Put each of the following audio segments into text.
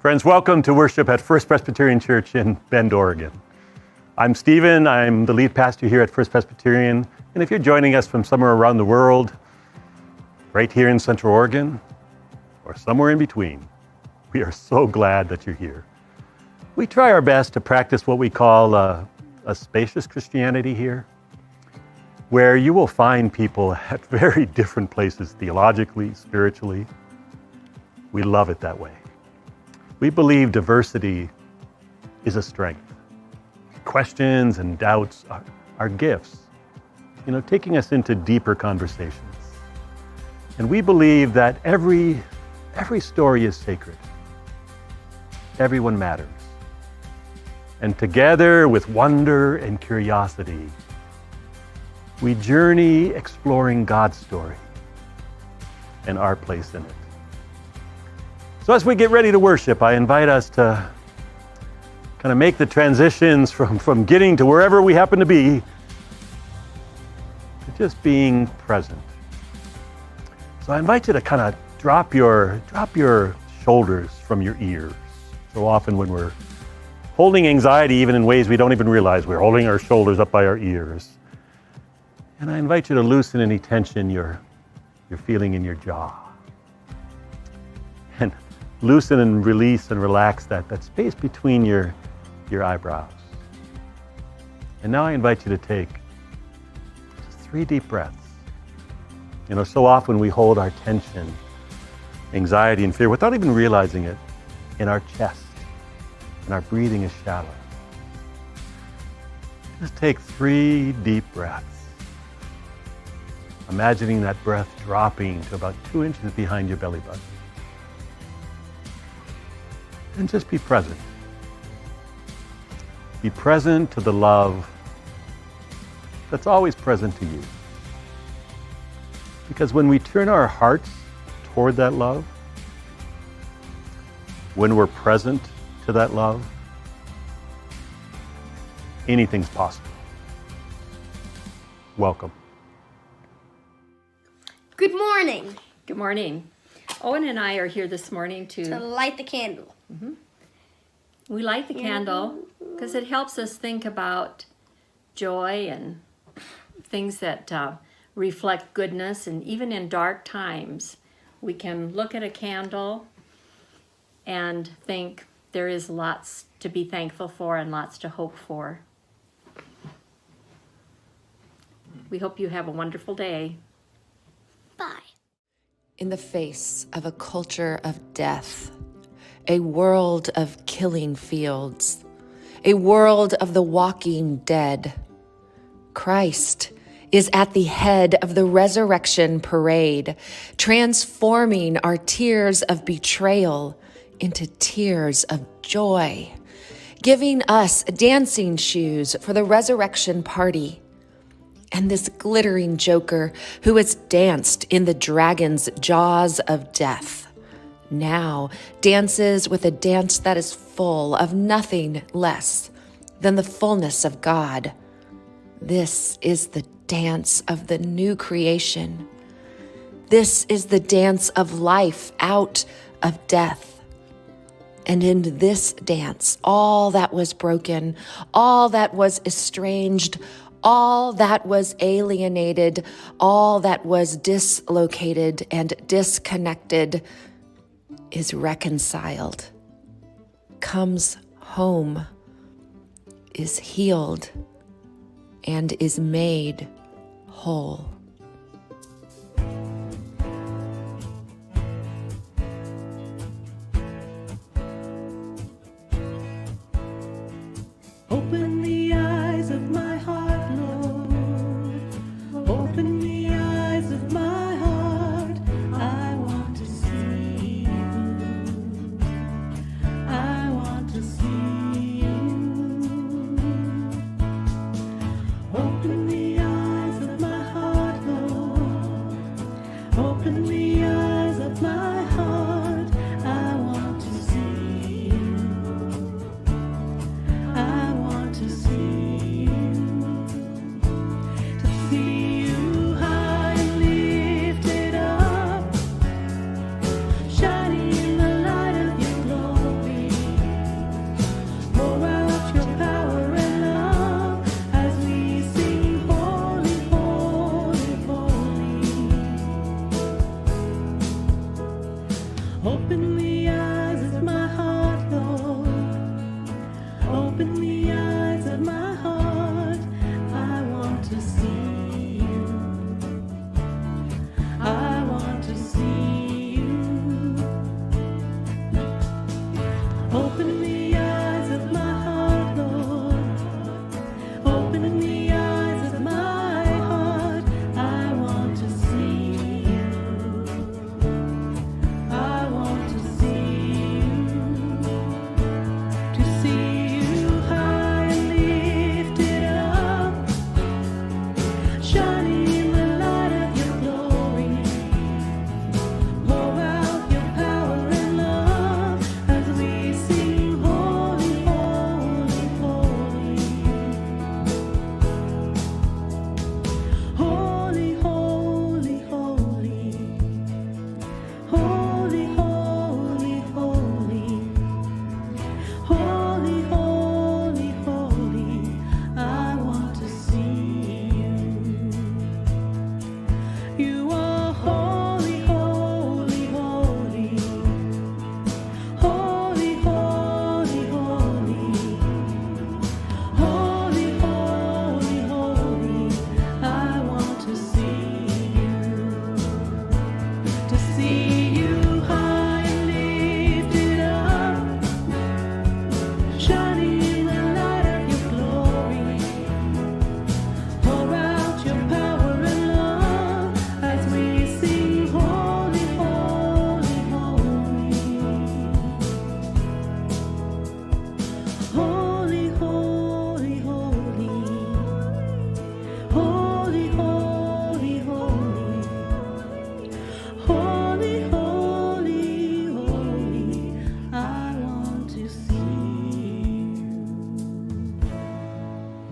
Friends, welcome to worship at First Presbyterian Church in Bend, Oregon. I'm Stephen. I'm the lead pastor here at First Presbyterian. And if you're joining us from somewhere around the world, right here in Central Oregon, or somewhere in between, we are so glad that you're here. We try our best to practice what we call a spacious Christianity here, where you will find people at very different places theologically, spiritually. We love it that way. We believe diversity is a strength. Questions and doubts are gifts, taking us into deeper conversations. And we believe that every story is sacred. Everyone matters. And together with wonder and curiosity, we journey exploring God's story and our place in it. So as we get ready to worship, I invite us to kind of make the transitions from getting to wherever we happen to be to just being present. So I invite you to kind of drop your shoulders from your ears. So often when we're holding anxiety, even in ways we don't even realize, we're holding our shoulders up by our ears. And I invite you to loosen any tension you're feeling in your jaw. And loosen and release and relax that space between your eyebrows. And now I invite you to take just 3 deep breaths. So often we hold our tension, anxiety, and fear without even realizing it in our chest, and our breathing is shallow. Just take 3 deep breaths. Imagining that breath dropping to about 2 inches behind your belly button. And just be present. Be present to the love that's always present to you. Because when we turn our hearts toward that love, when we're present to that love, anything's possible. Welcome. Good morning. Good morning. Owen and I are here this morning to light the candle. Mm-hmm. We light the candle because it helps us think about joy and things that reflect goodness. And even in dark times, we can look at a candle and think there is lots to be thankful for and lots to hope for. We hope you have a wonderful day. Bye. In the face of a culture of death, a world of killing fields, a world of the walking dead, Christ is at the head of the resurrection parade, transforming our tears of betrayal into tears of joy, giving us dancing shoes for the resurrection party. And this glittering joker who has danced in the dragon's jaws of death now dances with a dance that is full of nothing less than the fullness of God. This is the dance of the new creation. This is the dance of life out of death. And in this dance, all that was broken, all that was estranged, all that was alienated, all that was dislocated and disconnected is reconciled, comes home, is healed, and is made whole. Open the eyes of my heart, Lord. Open the eyes of my heart. I want to see you. I want to see you. Open the eyes of my heart.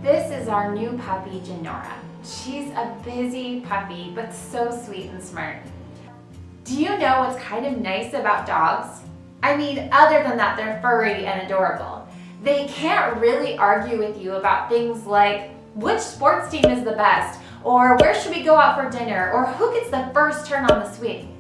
This is our new puppy, Janora. She's a busy puppy, but so sweet and smart. Do you know what's kind of nice about dogs? I mean, other than that, they're furry and adorable. They can't really argue with you about things like which sports team is the best, or where should we go out for dinner, or who gets the first turn on the swing.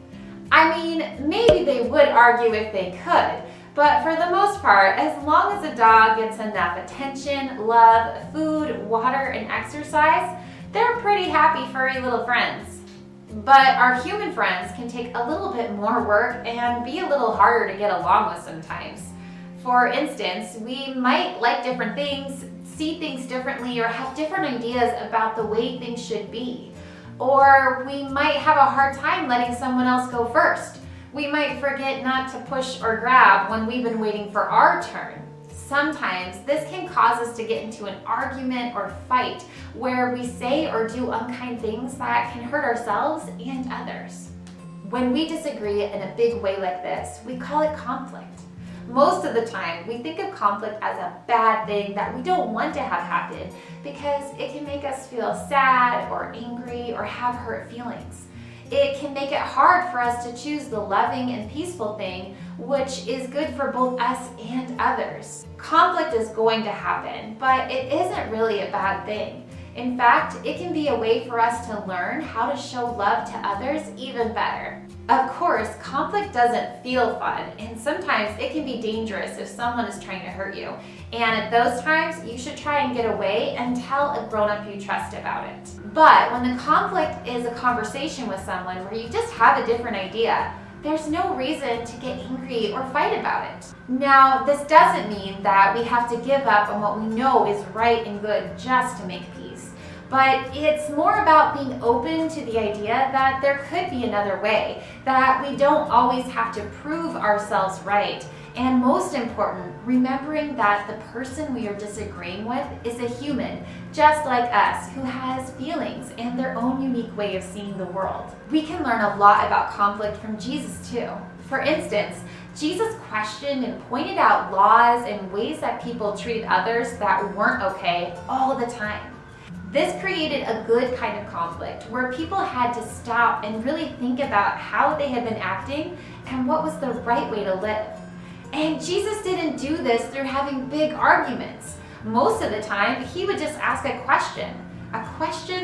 I mean, maybe they would argue if they could, but for the most part, as long as a dog gets enough attention, love, food, water, and exercise, they're pretty happy furry little friends. But our human friends can take a little bit more work and be a little harder to get along with sometimes. For instance, we might like different things, see things differently, or have different ideas about the way things should be. Or we might have a hard time letting someone else go first. We might forget not to push or grab when we've been waiting for our turn. Sometimes this can cause us to get into an argument or fight where we say or do unkind things that can hurt ourselves and others. When we disagree in a big way like this, we call it conflict. Most of the time, we think of conflict as a bad thing that we don't want to have happen because it can make us feel sad or angry or have hurt feelings. It can make it hard for us to choose the loving and peaceful thing, which is good for both us and others. Conflict is going to happen, but it isn't really a bad thing. In fact, it can be a way for us to learn how to show love to others even better. Of course, conflict doesn't feel fun, and sometimes it can be dangerous if someone is trying to hurt you. And at those times, you should try and get away and tell a grown-up you trust about it. But when the conflict is a conversation with someone where you just have a different idea, there's no reason to get angry or fight about it. Now, this doesn't mean that we have to give up on what we know is right and good just to make peace. But it's more about being open to the idea that there could be another way, that we don't always have to prove ourselves right. And most important, remembering that the person we are disagreeing with is a human, just like us, who has feelings and their own unique way of seeing the world. We can learn a lot about conflict from Jesus too. For instance, Jesus questioned and pointed out laws and ways that people treated others that weren't okay all the time. This created a good kind of conflict where people had to stop and really think about how they had been acting and what was the right way to live. And Jesus didn't do this through having big arguments. Most of the time, he would just ask a question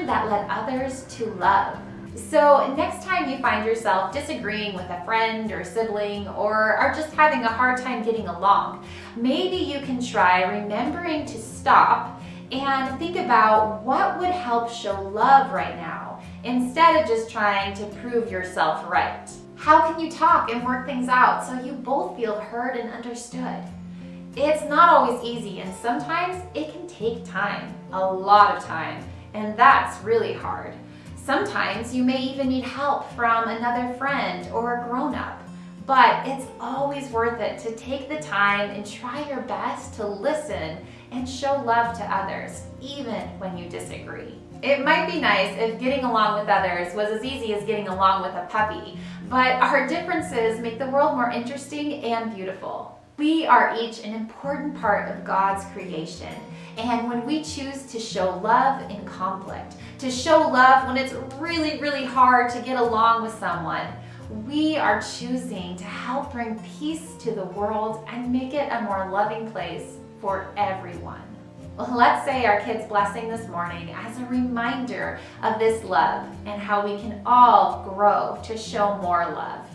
that led others to love. So next time you find yourself disagreeing with a friend or sibling or are just having a hard time getting along, maybe you can try remembering to stop and think about what would help show love right now, instead of just trying to prove yourself right. How can you talk and work things out so you both feel heard and understood? It's not always easy, and sometimes it can take time, a lot of time, and that's really hard. Sometimes you may even need help from another friend or a grown-up, but it's always worth it to take the time and try your best to listen and show love to others, even when you disagree. It might be nice if getting along with others was as easy as getting along with a puppy, but our differences make the world more interesting and beautiful. We are each an important part of God's creation, and when we choose to show love in conflict, to show love when it's really, really hard to get along with someone, we are choosing to help bring peace to the world and make it a more loving place for everyone. Let's say our kids' blessing this morning as a reminder of this love and how we can all grow to show more love.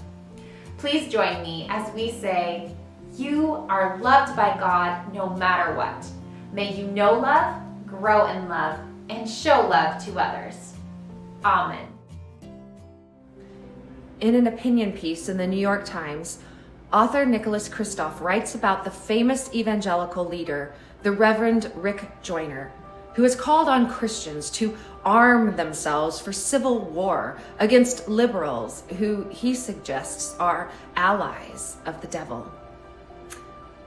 Please join me as we say, "You are loved by God no matter what. May you know love, grow in love, and show love to others." Amen. In an opinion piece in the New York Times, author Nicholas Kristof writes about the famous evangelical leader, the Reverend Rick Joyner, who has called on Christians to arm themselves for civil war against liberals who he suggests are allies of the devil.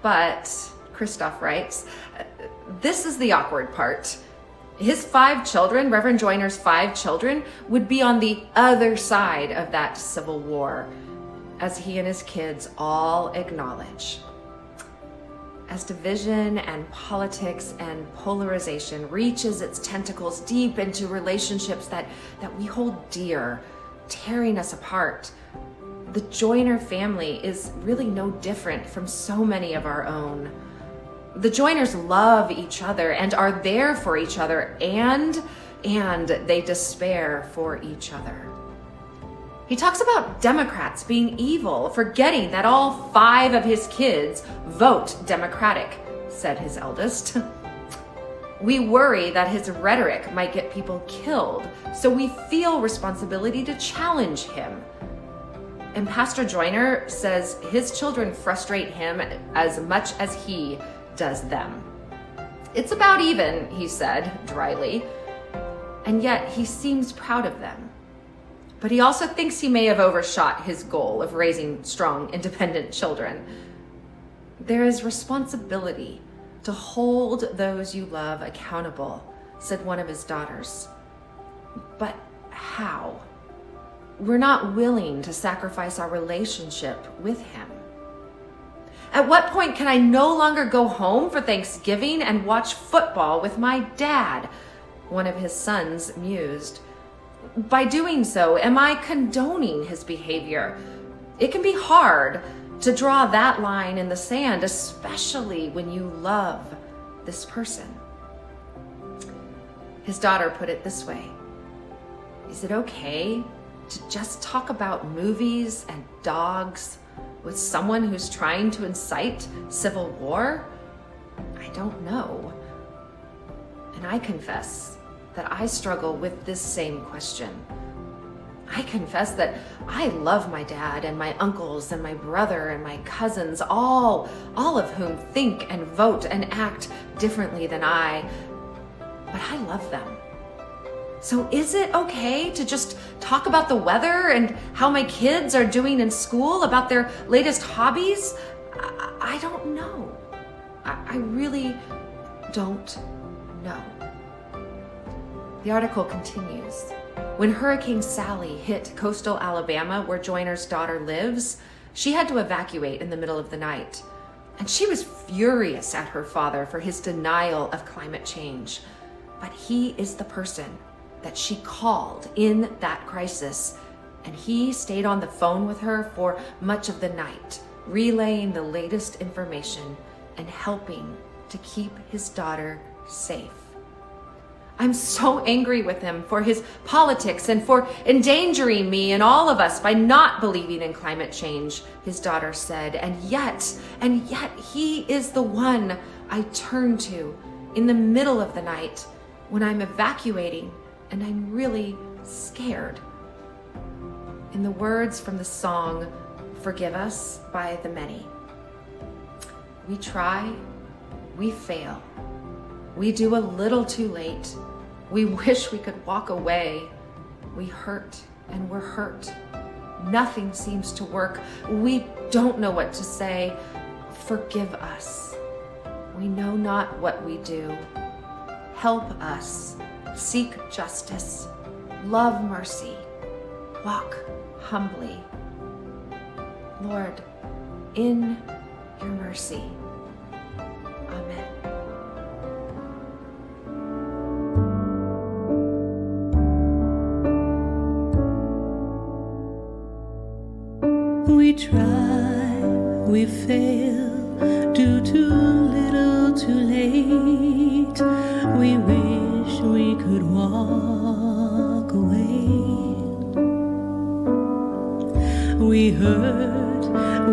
But, Kristof writes, this is the awkward part. His 5 children, Reverend Joyner's 5 children, would be on the other side of that civil war, as he and his kids all acknowledge. as division and politics and polarization reaches its tentacles deep into relationships that we hold dear, tearing us apart. The Joyner family is really no different from so many of our own. The Joyners love each other and are there for each other, and they despair for each other. He talks about Democrats being evil, forgetting that all 5 of his kids vote Democratic, said his eldest. We worry that his rhetoric might get people killed, so we feel responsibility to challenge him. And Pastor Joyner says his children frustrate him as much as he does them. It's about even, he said dryly, and yet he seems proud of them. But he also thinks he may have overshot his goal of raising strong, independent children. There is responsibility to hold those you love accountable, said one of his daughters. But how? We're not willing to sacrifice our relationship with him. At what point can I no longer go home for Thanksgiving and watch football with my dad? One of his sons mused. By doing so, am I condoning his behavior? It can be hard to draw that line in the sand, especially when you love this person. His daughter put it this way: is it okay to just talk about movies and dogs with someone who's trying to incite civil war? I don't know. And I confess that I struggle with this same question. I confess that I love my dad and my uncles and my brother and my cousins, all of whom think and vote and act differently than I, but I love them. So is it okay to just talk about the weather and how my kids are doing in school, about their latest hobbies? I don't know. I really don't know. The article continues. When Hurricane Sally hit coastal Alabama, where Joyner's daughter lives, she had to evacuate in the middle of the night. And she was furious at her father for his denial of climate change. But he is the person that she called in that crisis, and he stayed on the phone with her for much of the night, relaying the latest information and helping to keep his daughter safe. I'm so angry with him for his politics and for endangering me and all of us by not believing in climate change, his daughter said. And yet he is the one I turn to in the middle of the night when I'm evacuating and I'm really scared. In the words from the song Forgive Us by The Many, we try, we fail, we do a little too late. We wish we could walk away. We hurt and we're hurt. Nothing seems to work. We don't know what to say. Forgive us. We know not what we do. Help us. Seek justice. Love mercy. Walk humbly. Lord, in your mercy. Amen. We try, we fail, do too little too late. We wish we could walk away. We hurt,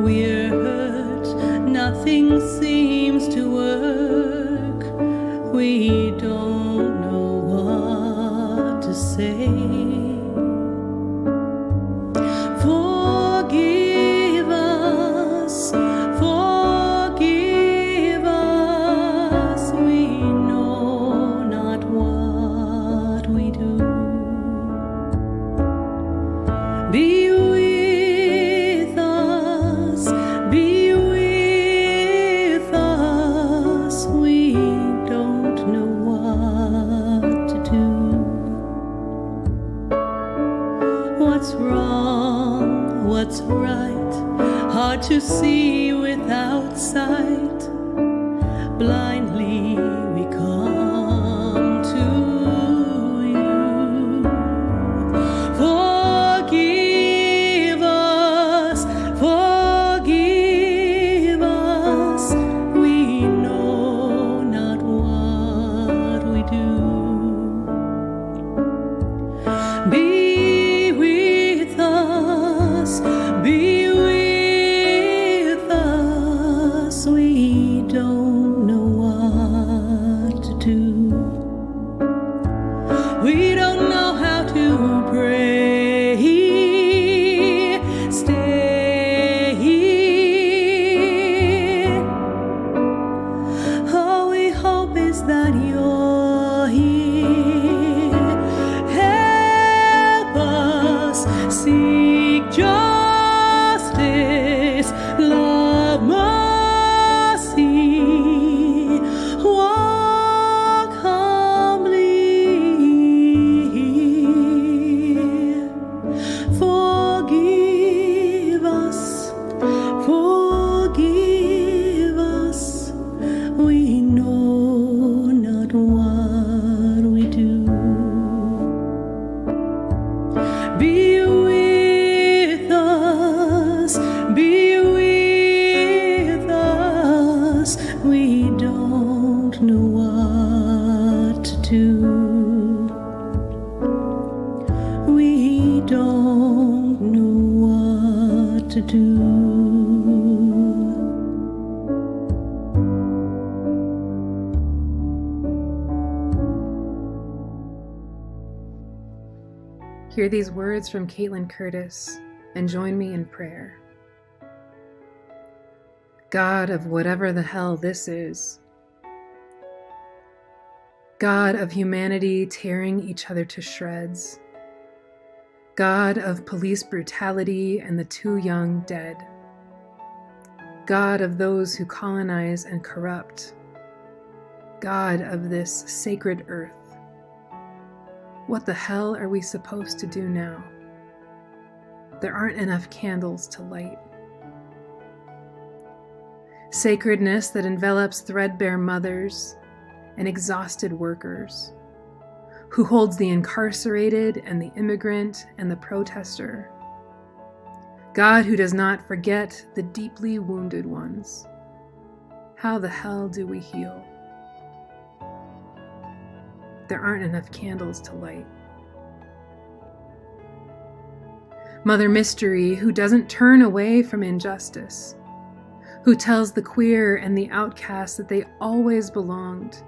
we're hurt, nothing seems to work. We don't know what to say. What's right, hard to see without sight. to. We don't know what to do. Hear these words from Caitlin Curtis and join me in prayer. God of whatever the hell this is, God of humanity tearing each other to shreds, God of police brutality and the too young dead, God of those who colonize and corrupt, God of this sacred earth. What the hell are we supposed to do now? There aren't enough candles to light. Sacredness that envelops threadbare mothers and exhausted workers, who holds the incarcerated and the immigrant and the protester. God who does not forget the deeply wounded ones. How the hell do we heal? There aren't enough candles to light. Mother Mystery, who doesn't turn away from injustice, who tells the queer and the outcast that they always belonged,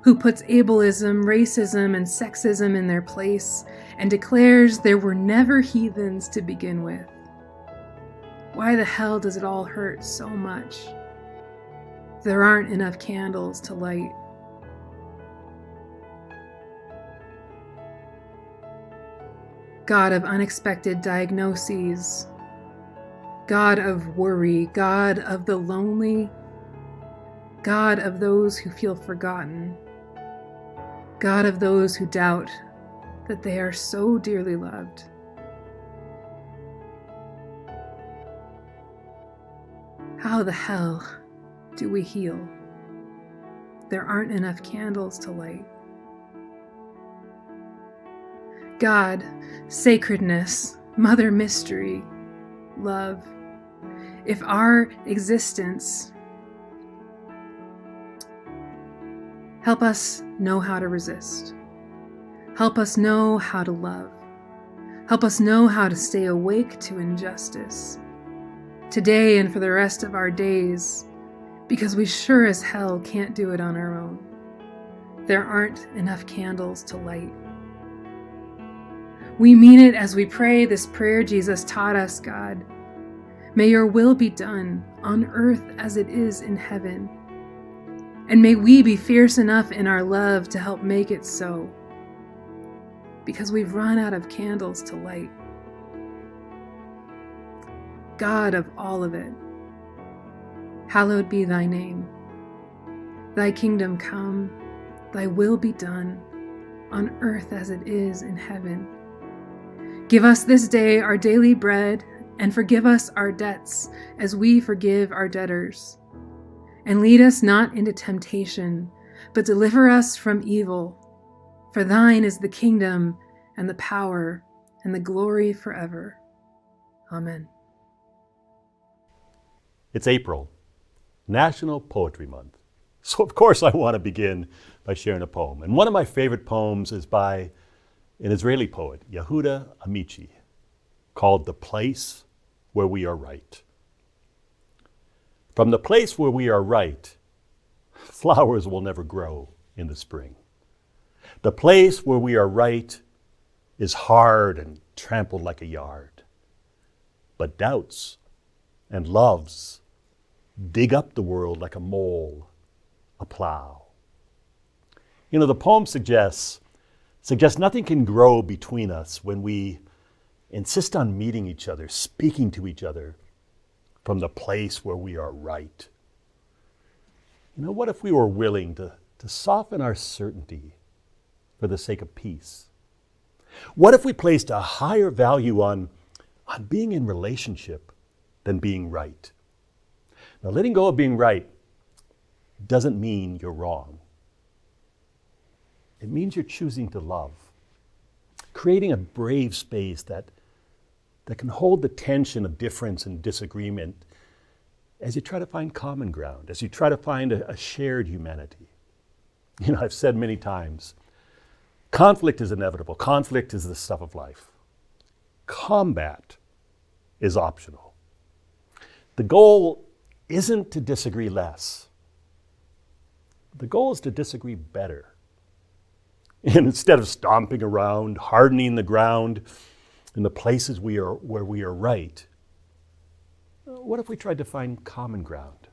who puts ableism, racism, and sexism in their place and declares there were never heathens to begin with. Why the hell does it all hurt so much? There aren't enough candles to light. God of unexpected diagnoses, God of worry, God of the lonely, God of those who feel forgotten, God of those who doubt that they are so dearly loved. How the hell do we heal? There aren't enough candles to light. God, sacredness, Mother Mystery, love. If our existence, help us know how to resist. Help us know how to love. Help us know how to stay awake to injustice. Today and for the rest of our days, because we sure as hell can't do it on our own. There aren't enough candles to light. We mean it as we pray this prayer Jesus taught us, God. May your will be done on earth as it is in heaven. And may we be fierce enough in our love to help make it so. Because we've run out of candles to light. God of all of it, hallowed be thy name. Thy kingdom come, thy will be done on earth as it is in heaven. Give us this day our daily bread, and forgive us our debts as we forgive our debtors. And lead us not into temptation, but deliver us from evil. For thine is the kingdom, and the power, and the glory forever. Amen. It's April, National Poetry Month. So of course I want to begin by sharing a poem. And one of my favorite poems is by an Israeli poet, Yehuda Amici, called The Place Where We Are Right. From the place where we are right, flowers will never grow in the spring. The place where we are right is hard and trampled like a yard. But doubts and loves dig up the world like a mole, a plow. You know, the poem suggests nothing can grow between us when we insist on meeting each other, speaking to each other from the place where we are right. You know, what if we were willing to soften our certainty for the sake of peace? What if we placed a higher value on being in relationship than being right? Now, letting go of being right doesn't mean you're wrong. It means you're choosing to love, creating a brave space that can hold the tension of difference and disagreement as you try to find common ground, as you try to find a shared humanity. I've said many times, conflict is inevitable. Conflict is the stuff of life. Combat is optional. The goal isn't to disagree less. The goal is to disagree better. And instead of stomping around, hardening the ground in the places where we are right, what if we tried to find common ground?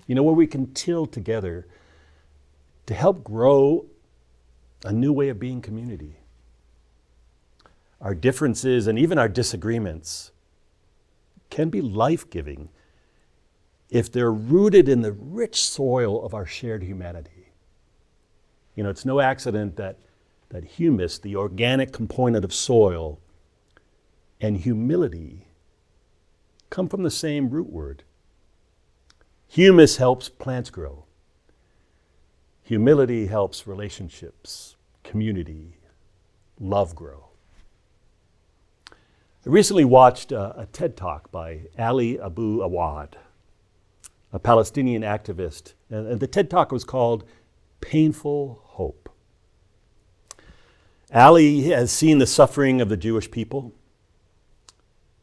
Where we can till together to help grow a new way of being community. Our differences and even our disagreements can be life-giving if they're rooted in the rich soil of our shared humanity. It's no accident that humus, the organic component of soil, and humility come from the same root word. Humus helps plants grow. Humility helps relationships, community, love grow. I recently watched a TED Talk by Ali Abu Awad, a Palestinian activist, and the TED Talk was called Painful Hope. Ali has seen the suffering of the Jewish people.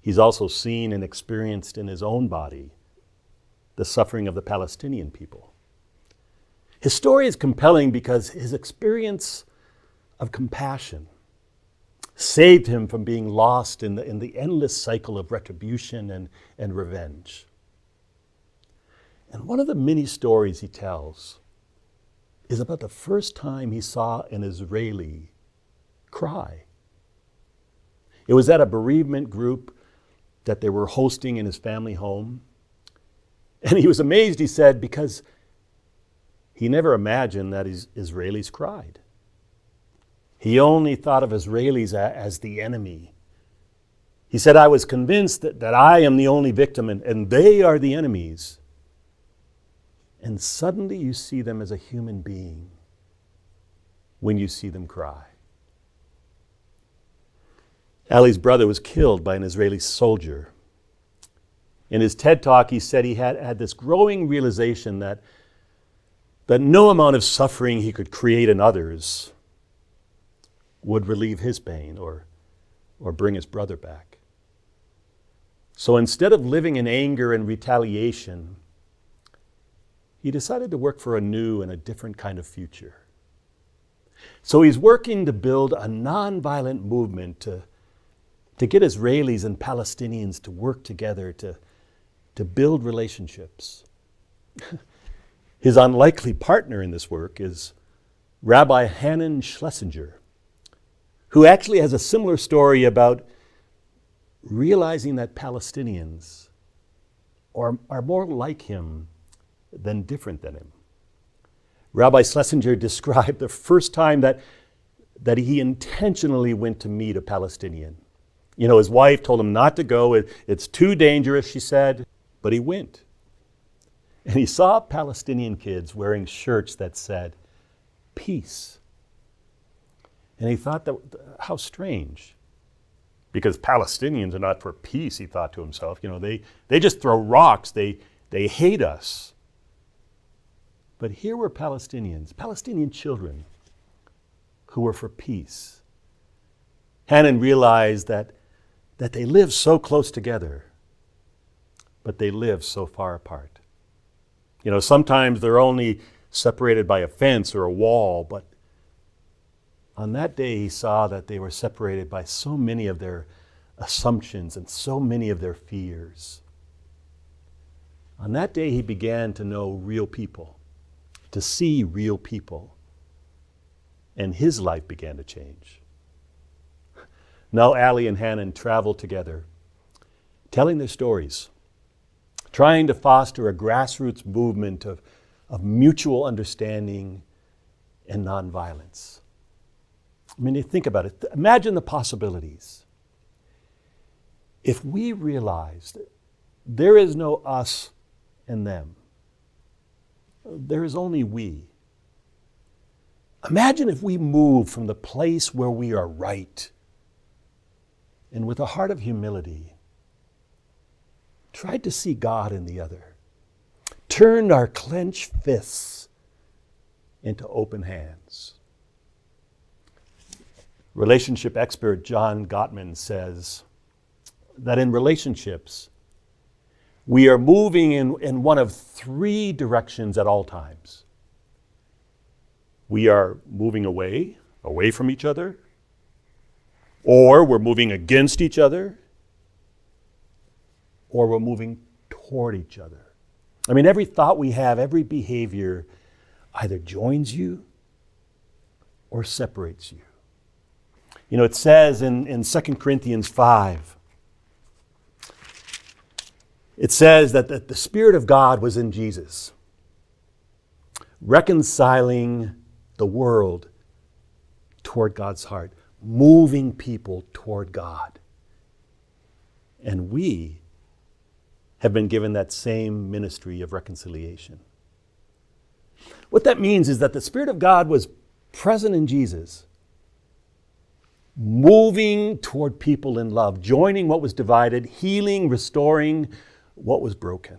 He's also seen and experienced in his own body the suffering of the Palestinian people. His story is compelling because his experience of compassion saved him from being lost in the endless cycle of retribution and revenge. And one of the many stories he tells is about the first time he saw an Israeli cry. It was at a bereavement group that they were hosting in his family home. And he was amazed, he said, because he never imagined that Israelis cried. He only thought of Israelis as the enemy. He said, I was convinced that I am the only victim and they are the enemies. And suddenly you see them as a human being when you see them cry. Ali's brother was killed by an Israeli soldier. In his TED Talk, he said he had this growing realization that no amount of suffering he could create in others would relieve his pain or bring his brother back. So instead of living in anger and retaliation, he decided to work for a new and a different kind of future. So he's working to build a nonviolent movement to get Israelis and Palestinians to work together to build relationships. His unlikely partner in this work is Rabbi Hanan Schlesinger, who actually has a similar story about realizing that Palestinians are more like him than different than him. Rabbi Schlesinger described the first time that he intentionally went to meet a Palestinian. His wife told him not to go. It's too dangerous, she said, but he went. And he saw Palestinian kids wearing shirts that said, peace. And he thought that, how strange. Because Palestinians are not for peace, he thought to himself. They just throw rocks. They hate us. But here were Palestinian children who were for peace. Hanan realized that they live so close together, but they live so far apart. Sometimes they're only separated by a fence or a wall, but on that day he saw that they were separated by so many of their assumptions and so many of their fears. On that day he began to know real people, to see real people, and his life began to change. Now Ali and Hanan travel together, telling their stories, trying to foster a grassroots movement of mutual understanding and nonviolence. You think about it. Imagine the possibilities. If we realized there is no us and them, there is only we. Imagine if we move from the place where we are right and with a heart of humility tried to see God in the other, turned our clenched fists into open hands. Relationship expert John Gottman says that in relationships, we are moving in one of three directions at all times. We are moving away from each other, or we're moving against each other, or we're moving toward each other. I mean, every thought we have, every behavior either joins you or separates you. You know, it says in 2 Corinthians 5, it says that the Spirit of God was in Jesus, reconciling the world toward God's heart, moving people toward God. And we have been given that same ministry of reconciliation. What that means is that the Spirit of God was present in Jesus, moving toward people in love, joining what was divided, healing, restoring what was broken.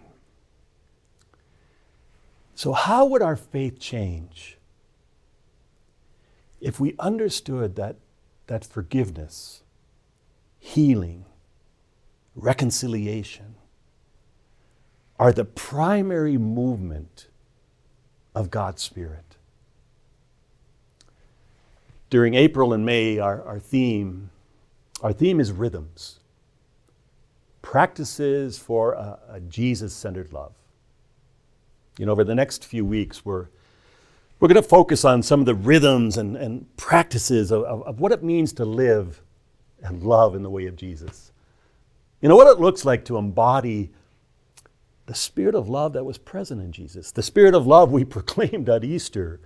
So how would our faith change if we understood that forgiveness, healing, reconciliation are the primary movement of God's Spirit? During April and May, our theme is rhythms, practices for a Jesus-centered love. You know, over the next few weeks, we're going to focus on some of the rhythms and practices of what it means to live and love in the way of Jesus. You know, what it looks like to embody the spirit of love that was present in Jesus, the spirit of love we proclaimed at Easter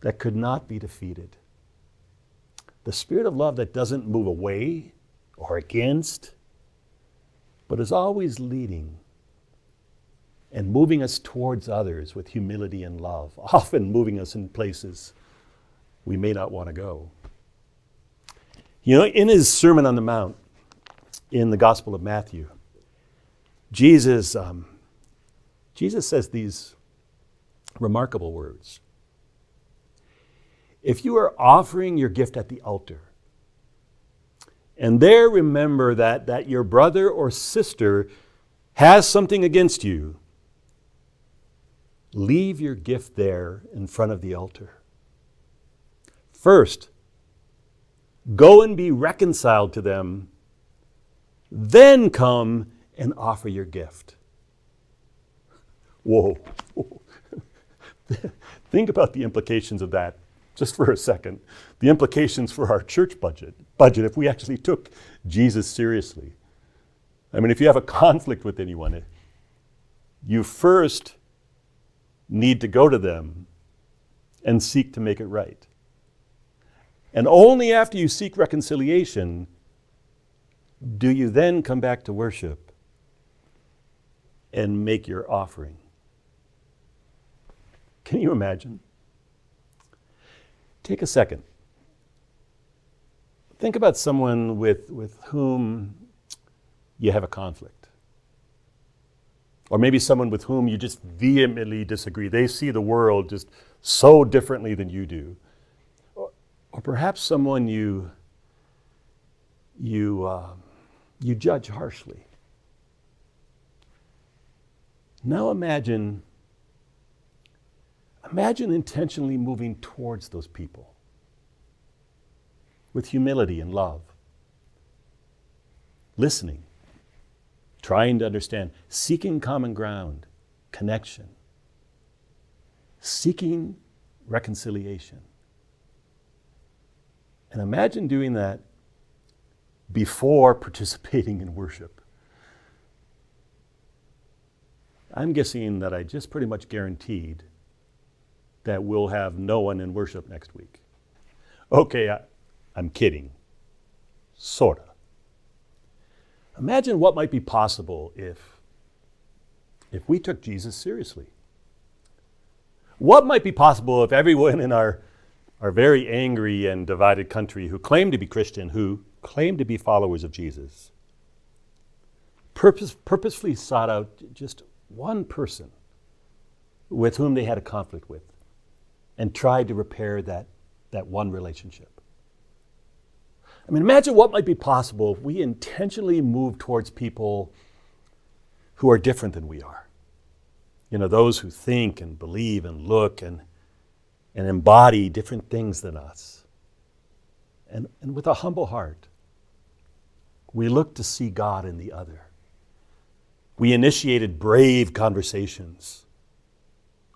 that could not be defeated. The spirit of love that doesn't move away or against, but is always leading and moving us towards others with humility and love, often moving us in places we may not want to go. You know, in his Sermon on the Mount in the Gospel of Matthew, Jesus says these remarkable words. If you are offering your gift at the altar, and there remember that your brother or sister has something against you, leave your gift there in front of the altar. First, go and be reconciled to them, then come and offer your gift. Whoa. Think about the implications of that just for a second. The implications for our church budget if we actually took Jesus seriously. I mean, if you have a conflict with anyone, you first need to go to them and seek to make it right. And only after you seek reconciliation do you then come back to worship and make your offering. Can you imagine? Take a second. Think about someone with whom you have a conflict. Or maybe someone with whom you just vehemently disagree. They see the world just so differently than you do. Or perhaps someone you judge harshly. Now imagine intentionally moving towards those people with humility and love, listening, trying to understand, seeking common ground, connection, seeking reconciliation. And imagine doing that before participating in worship. I'm guessing that I just pretty much guaranteed that we'll have no one in worship next week. Okay, I'm kidding. Sorta. Imagine what might be possible if we took Jesus seriously. What might be possible if everyone in our very angry and divided country who claim to be Christian, who claim to be followers of Jesus, purposefully sought out just one person with whom they had a conflict with, and tried to repair that one relationship. I mean, imagine what might be possible if we intentionally move towards people who are different than we are. You know, those who think and believe and look and embody different things than us. And with a humble heart, we look to see God in the other. We initiated brave conversations.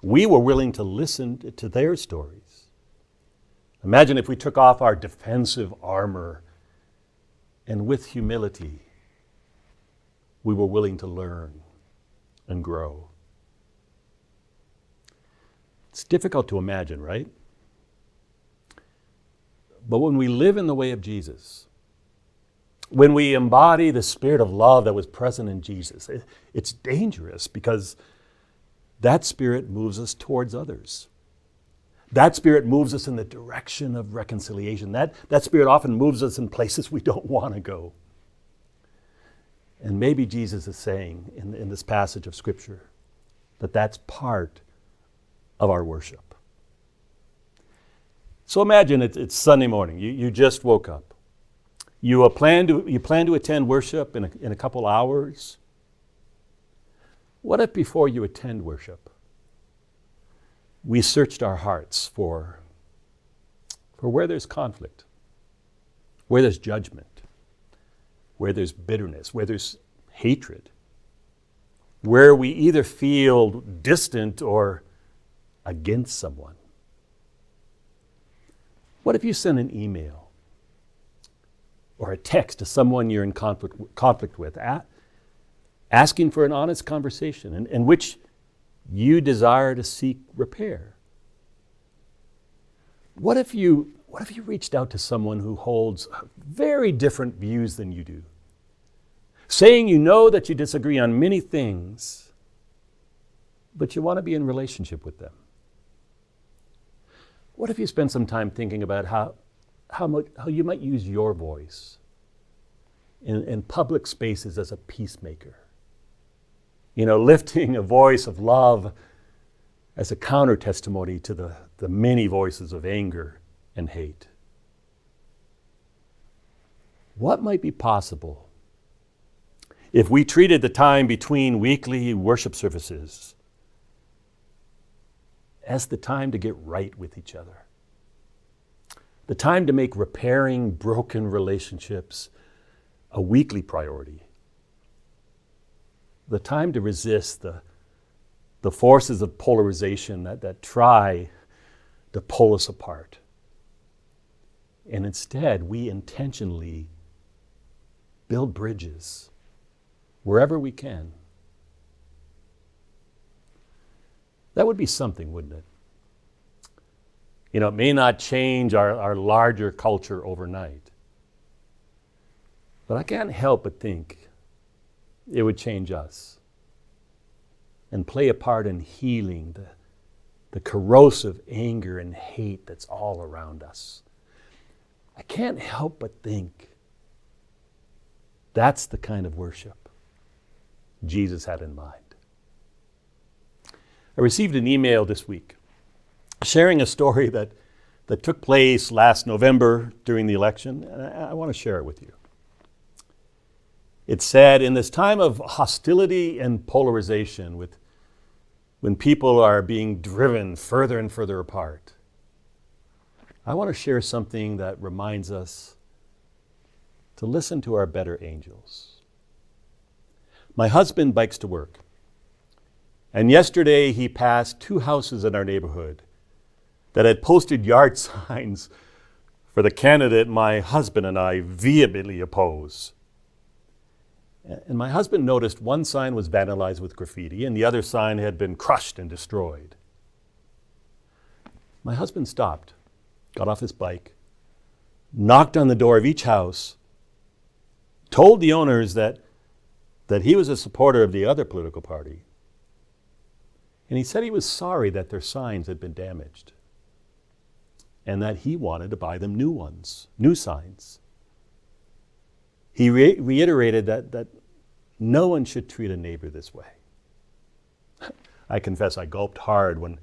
We were willing to listen to their stories. Imagine if we took off our defensive armor and with humility, we were willing to learn and grow. It's difficult to imagine, right? But when we live in the way of Jesus, when we embody the spirit of love that was present in Jesus, it's dangerous because that spirit moves us towards others. That spirit moves us in the direction of reconciliation. That spirit often moves us in places we don't want to go. And maybe Jesus is saying in this passage of Scripture that that's part of our worship. So imagine it's Sunday morning. You just woke up. You plan to attend worship in a couple hours. What if before you attend worship, we searched our hearts for where there's conflict, where there's judgment, where there's bitterness, where there's hatred, where we either feel distant or against someone? What if you send an email or a text to someone you're in conflict with, asking for an honest conversation in which you desire to seek repair? What if you reached out to someone who holds very different views than you do, saying you know that you disagree on many things, but you want to be in relationship with them? What if you spend some time thinking about how you might use your voice in public spaces as a peacemaker? You know, lifting a voice of love as a counter testimony to the many voices of anger and hate. What might be possible if we treated the time between weekly worship services as the time to get right with each other? The time to make repairing broken relationships a weekly priority. The time to resist the forces of polarization that try to pull us apart. And instead, we intentionally build bridges wherever we can. That would be something, wouldn't it? You know, it may not change our larger culture overnight, but I can't help but think it would change us and play a part in healing the corrosive anger and hate that's all around us. I can't help but think that's the kind of worship Jesus had in mind. I received an email this week sharing a story that took place last November during the election, and I want to share it with you. It said, in this time of hostility and polarization, when people are being driven further and further apart, I want to share something that reminds us to listen to our better angels. My husband bikes to work, and yesterday he passed 2 houses in our neighborhood that had posted yard signs for the candidate my husband and I vehemently oppose. And my husband noticed one sign was vandalized with graffiti and the other sign had been crushed and destroyed. My husband stopped, got off his bike, knocked on the door of each house, told the owners that he was a supporter of the other political party, and he said he was sorry that their signs had been damaged and that he wanted to buy them new signs. He reiterated that no one should treat a neighbor this way. I confess I gulped hard when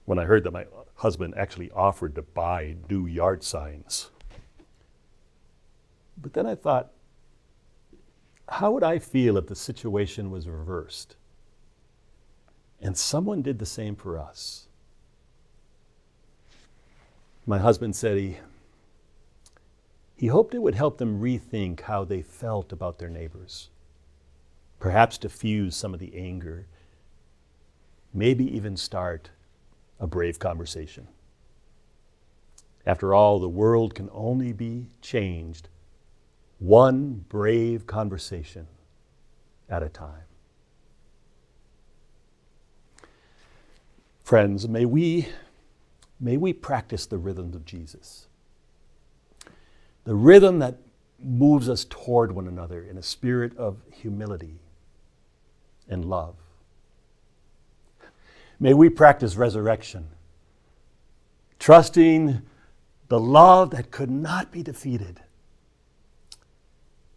when I heard that my husband actually offered to buy new yard signs. But then I thought, how would I feel if the situation was reversed and someone did the same for us? My husband said he hoped it would help them rethink how they felt about their neighbors, perhaps diffuse some of the anger, maybe even start a brave conversation. After all, the world can only be changed one brave conversation at a time. Friends, may we practice the rhythms of Jesus. The rhythm that moves us toward one another in a spirit of humility and love. May we practice resurrection, trusting the love that could not be defeated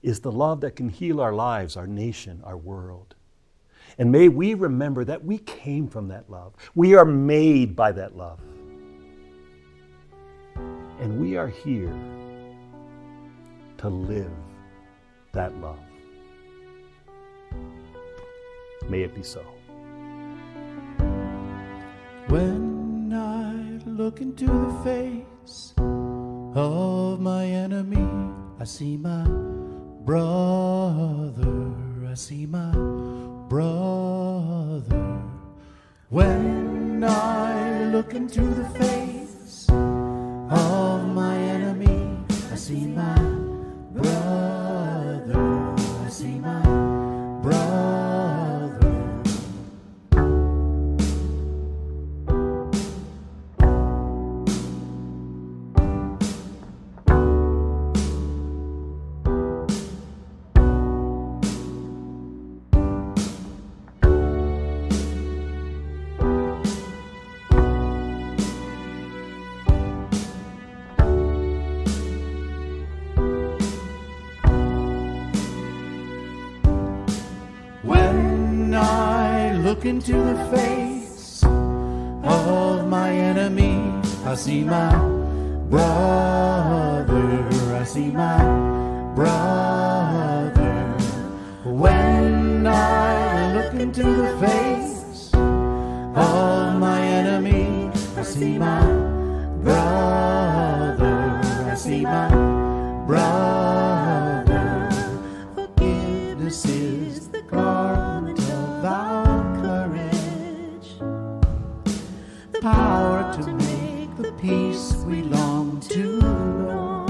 is the love that can heal our lives, our nation, our world. And may we remember that we came from that love. We are made by that love. And we are here to live that love. May it be so. When I look into the face of my enemy, I see my brother, I see my brother. When I look into the face of my enemy, I see my brother, I see my brother. Look into the face of my enemy, I see my brother, I see my brother. When I look into the face of my enemy, I see my brother, I see my brother. Forgiveness is the garment of our power to make the peace we long to know.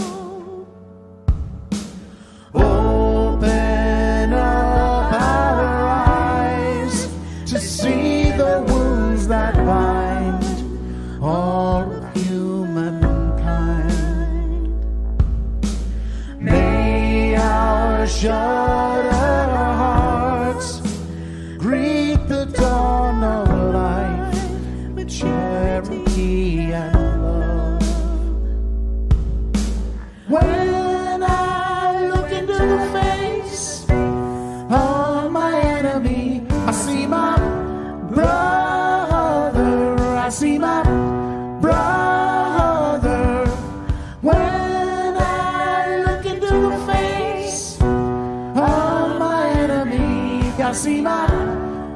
Open up our eyes to see the wounds that bind all of humankind. May our shuttered hearts greet the dawn of life, charity and love. When I look into the face of my enemy, I see my brother, I see my brother. When I look into the face of my enemy, I see my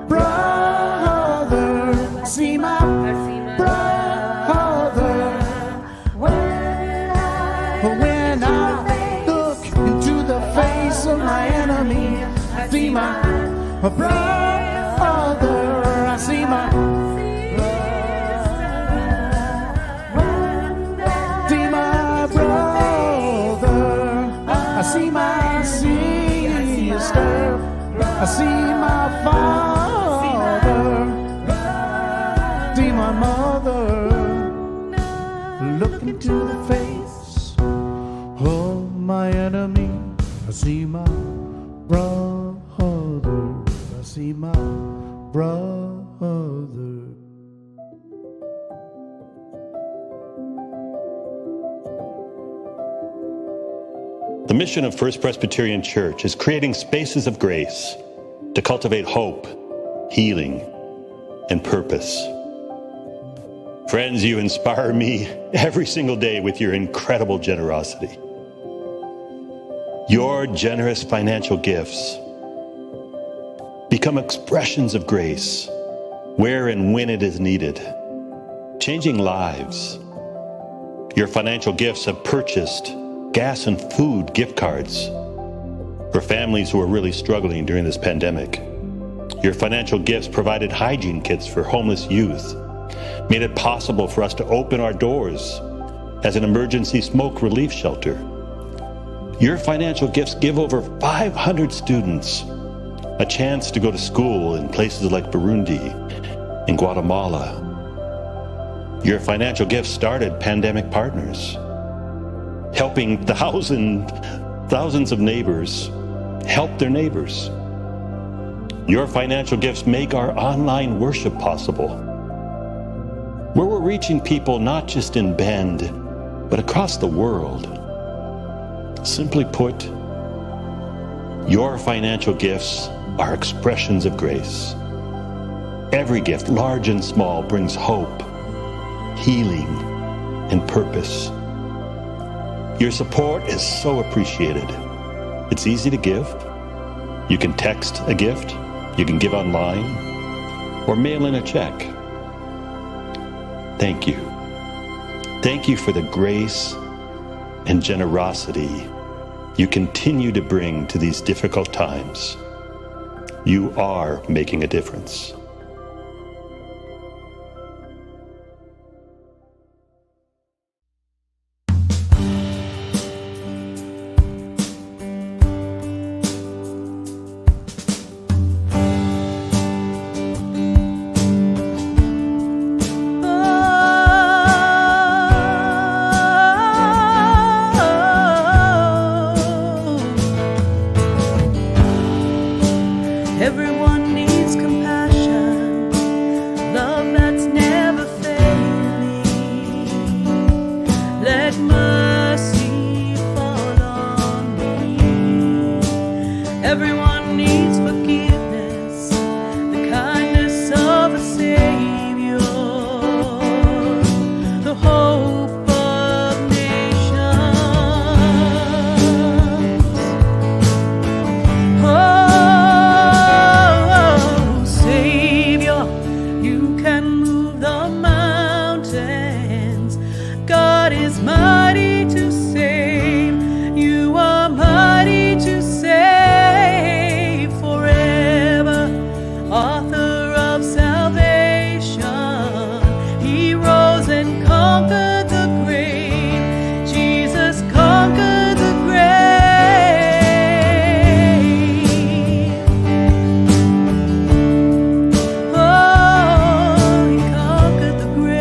brother, I see my brother. When I look into the face of my enemy, I see my brother, I see my brother, I see my sister, I see my father, see my mother. Look into the face of my enemy, I see my brother, I see my brother. The mission of First Presbyterian Church is creating spaces of grace to cultivate hope, healing, and purpose. Friends, you inspire me every single day with your incredible generosity. Your generous financial gifts become expressions of grace where and when it is needed, changing lives. Your financial gifts have purchased gas and food gift cards for families who are really struggling during this pandemic. Your financial gifts provided hygiene kits for homeless youth, made it possible for us to open our doors as an emergency smoke relief shelter. Your financial gifts give over 500 students a chance to go to school in places like Burundi and Guatemala. Your financial gifts started Pandemic Partners, helping thousands of neighbors help their neighbors. Your financial gifts make our online worship possible, where we're reaching people not just in Bend, but across the world. Simply put, your financial gifts are expressions of grace. Every gift, large and small, brings hope, healing, and purpose. Your support is so appreciated. It's easy to give. You can text a gift, you can give online, or mail in a check. Thank you. Thank you for the grace and generosity you continue to bring to these difficult times. You are making a difference. Everyone needs compassion, love that's never failing. Let mercy fall on me. Everyone needs forgiveness, the kindness of a Savior, the hope of nations. God is mighty to save. You are mighty to save forever. Author of salvation, He rose and conquered the grave. Jesus conquered the grave. Oh, He conquered the grave.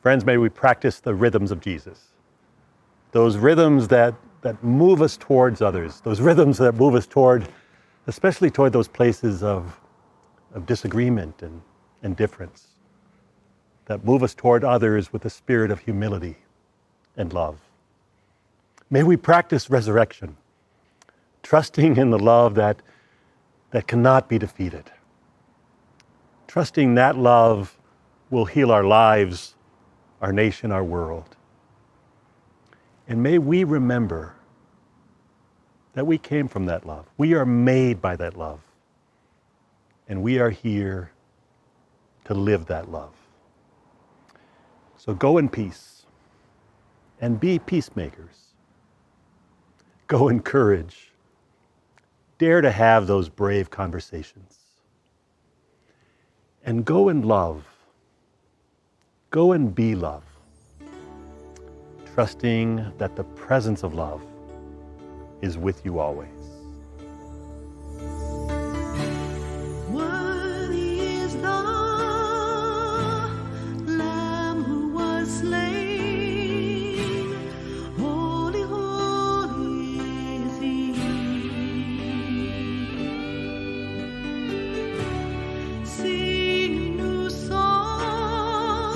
Friends, may we practice the rhythms of Jesus. Those rhythms that move us towards others. Those rhythms that move us especially toward those places of disagreement and difference. That move us toward others with a spirit of humility and love. May we practice resurrection, trusting in the love that cannot be defeated. Trusting that love will heal our lives, our nation, our world. And may we remember that we came from that love. We are made by that love. And we are here to live that love. So go in peace and be peacemakers. Go in courage. Dare to have those brave conversations. And go in love. Go and be love. Trusting that the presence of love is with you always. Worthy is the Lamb who was slain. Holy, holy is He. Sing a new song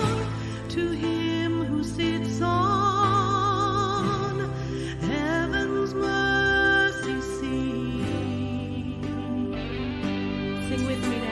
to Him who sits on heaven's mercy seat. Sing with me now.